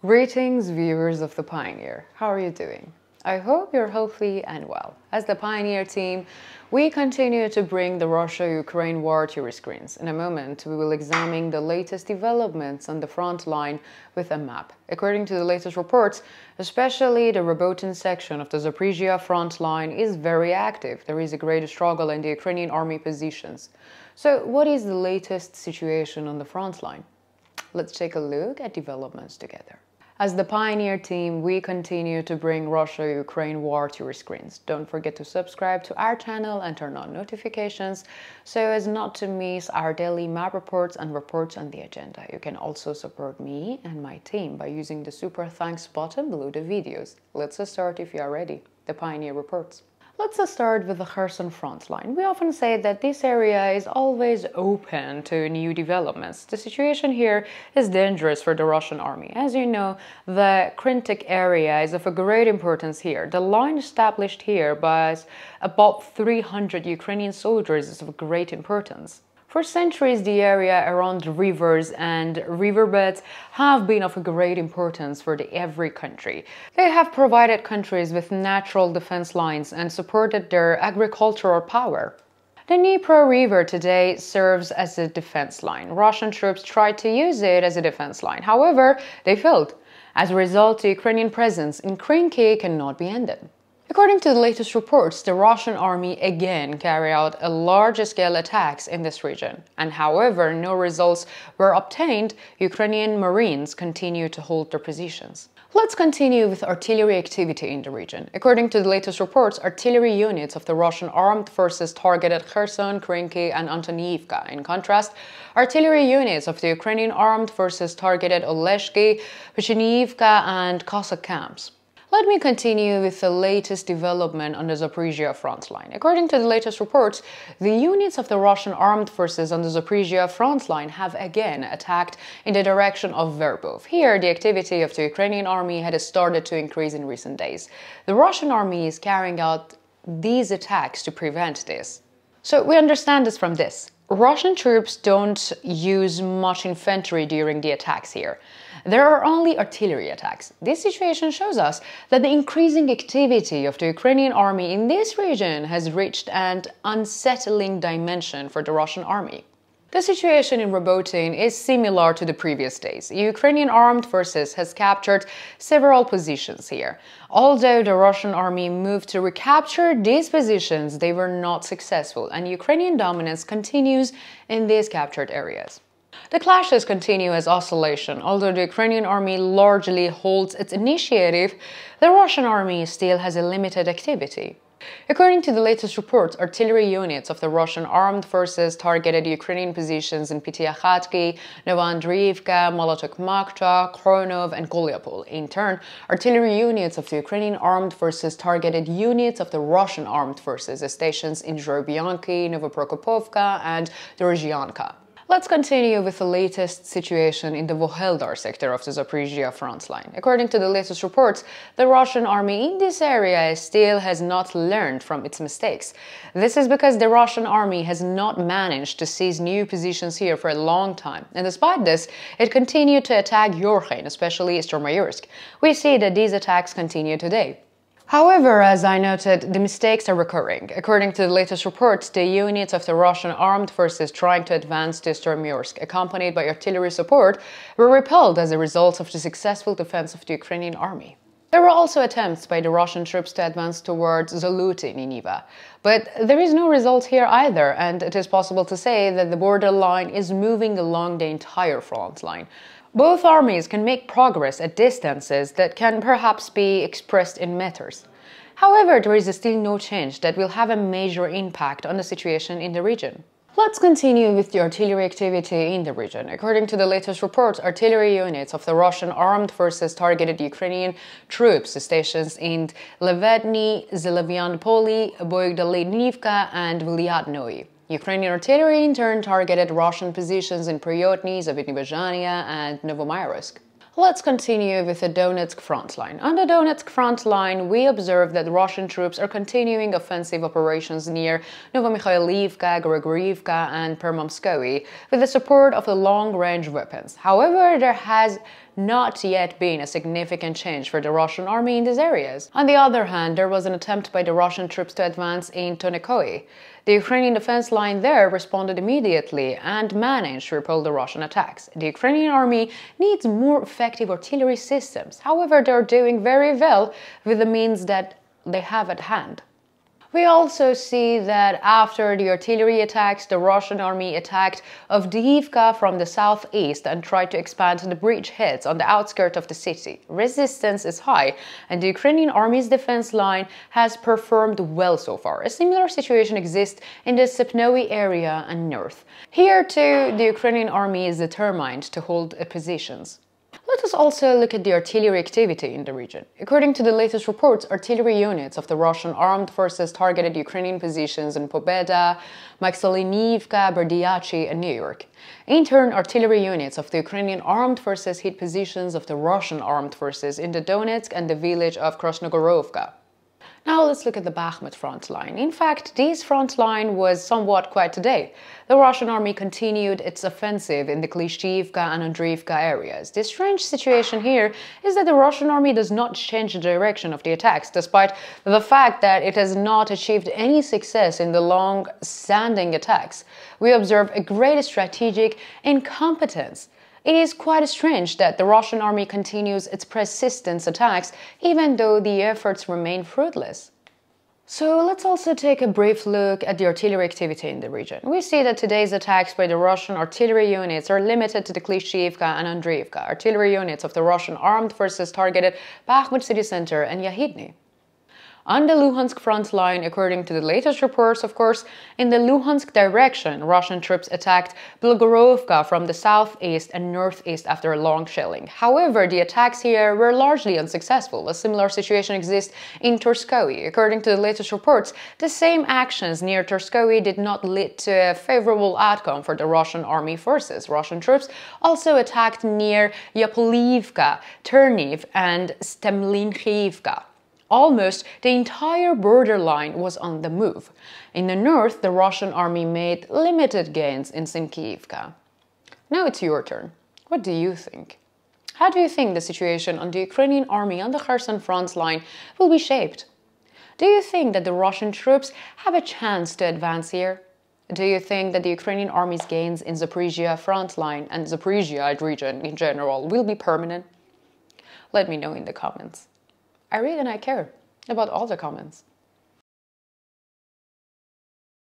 Greetings, viewers of The Pioneer. How are you doing? I hope you're healthy and well. As the Pioneer team, we continue to bring the Russia-Ukraine war to your screens. In a moment, we will examine the latest developments on the front line with a map. According to the latest reports, especially the Robotyne section of the Zaporizhia front line is very active. There is a great struggle in the Ukrainian army positions. So, what is the latest situation on the front line? Let's take a look at developments together. As the Pioneer team, we continue to bring Russia-Ukraine war to your screens. Don't forget to subscribe to our channel and turn on notifications so as not to miss our daily map reports and reports on the agenda. You can also support me and my team by using the super thanks button below the videos. Let's start if you are ready. The Pioneer reports. Let's start with the Kherson front line. We often say that this area is always open to new developments. The situation here is dangerous for the Russian army. As you know, the Krtnki area is of a great importance here. The line established here by about 300 Ukrainian soldiers is of great importance. For centuries, the area around rivers and riverbeds have been of a great importance for every country. They have provided countries with natural defense lines and supported their agricultural power. The Dnipro River today serves as a defense line. Russian troops tried to use it as a defense line. However, they failed. As a result, the Ukrainian presence in Krtnki cannot be ended. According to the latest reports, the Russian army again carried out a large-scale attacks in this region. And however no results were obtained, Ukrainian Marines continue to hold their positions. Let's continue with artillery activity in the region. According to the latest reports, artillery units of the Russian armed forces targeted Kherson, Krtnki and Antoniivka. In contrast, artillery units of the Ukrainian armed forces targeted Oleshki, Pecheniivka and Cossack camps. Let me continue with the latest development on the Zaporizhia front line. According to the latest reports, the units of the Russian armed forces on the Zaporizhia front line have again attacked in the direction of Verbov. Here, the activity of the Ukrainian army had started to increase in recent days. The Russian army is carrying out these attacks to prevent this. So we understand this from this. Russian troops don't use much infantry during the attacks here. There are only artillery attacks. This situation shows us that the increasing activity of the Ukrainian army in this region has reached an unsettling dimension for the Russian army. The situation in Robotyne is similar to the previous days. Ukrainian armed forces has captured several positions here. Although the Russian army moved to recapture these positions, they were not successful, and Ukrainian dominance continues in these captured areas. The clashes continue as oscillation. Although the Ukrainian army largely holds its initiative, the Russian army still has a limited activity. According to the latest reports, artillery units of the Russian armed forces targeted Ukrainian positions in Pyatykhatki, Novoandriivka, Molotokh-Makhta, Kronov and Kolyapol. In turn, artillery units of the Ukrainian armed forces targeted units of the Russian armed forces at stations in Zhorobyanki, Novoprokopovka and Dorozhianka. Let's continue with the latest situation in the Vuhledar sector of the Zaporizhia front line. According to the latest reports, the Russian army in this area still has not learned from its mistakes. This is because the Russian army has not managed to seize new positions here for a long time. And despite this, it continued to attack Yorkhain, especially Stormayursk. We see that these attacks continue today. However, as I noted, the mistakes are recurring. According to the latest reports, the units of the Russian armed forces trying to advance to Stormayursk, accompanied by artillery support, were repelled as a result of the successful defense of the Ukrainian army. There were also attempts by the Russian troops to advance towards Zoluty in Niva. But there is no result here either, and it is possible to say that the border line is moving along the entire front line. Both armies can make progress at distances that can perhaps be expressed in meters. However, there is still no change that will have a major impact on the situation in the region. Let's continue with the artillery activity in the region. According to the latest reports, artillery units of the Russian armed forces targeted Ukrainian troops stations in Levedny, Zelevianpoli, Boygdalynivka and Vyaznovye. Ukrainian artillery in turn targeted Russian positions in Priyotny, Zaporizhia and Novomyrsk. Let's continue with the Donetsk front line. On the Donetsk front line, we observe that Russian troops are continuing offensive operations near Novomykhailivka, Grigoriivka and Permomskoye with the support of the long-range weapons. However, there has not yet been a significant change for the Russian army in these areas. On the other hand, there was an attempt by the Russian troops to advance in Krtnki. The Ukrainian defense line there responded immediately and managed to repel the Russian attacks. The Ukrainian army needs more effective artillery systems. However, they're doing very well with the means that they have at hand. We also see that after the artillery attacks, the Russian army attacked Avdiivka from the southeast and tried to expand the bridgeheads on the outskirts of the city. Resistance is high, and the Ukrainian army's defense line has performed well so far. A similar situation exists in the Sepnoe area and north. Here too, the Ukrainian army is determined to hold positions. Let us also look at the artillery activity in the region. According to the latest reports, artillery units of the Russian armed forces targeted Ukrainian positions in Pobeda, Maksalinivka, Berdyachi, and New York. In turn, artillery units of the Ukrainian armed forces hit positions of the Russian armed forces in the Donetsk and the village of Krasnogorovka. Now let's look at the Bakhmut front line. In fact, this front line was somewhat quiet today. The Russian army continued its offensive in the Klishchiivka and Andriivka areas. The strange situation here is that the Russian army does not change the direction of the attacks, despite the fact that it has not achieved any success in the long-standing attacks. We observe a great strategic incompetence. It is quite strange that the Russian army continues its persistent attacks, even though the efforts remain fruitless. So let's also take a brief look at the artillery activity in the region. We see that today's attacks by the Russian artillery units are limited to the Klishchiivka and Andriivka. Artillery units of the Russian armed forces targeted Bakhmut city center and Yahidny. On the Lugansk front line, according to the latest reports, of course, in the Lugansk direction, Russian troops attacked Bilgorovka from the southeast and northeast after a long shelling. However, the attacks here were largely unsuccessful. A similar situation exists in Turskoe. According to the latest reports, the same actions near Turskoe did not lead to a favorable outcome for the Russian army forces. Russian troops also attacked near Yapoliivka, Terniv, and Stemlinkiivka. Almost the entire borderline was on the move. In the north, the Russian army made limited gains in Sinkiivka. Now it's your turn. What do you think? How do you think the situation on the Ukrainian army on the Kherson front line will be shaped? Do you think that the Russian troops have a chance to advance here? Do you think that the Ukrainian army's gains in Zaporizhia front line and Zaporizhia region in general will be permanent? Let me know in the comments. I read and I care about all the comments.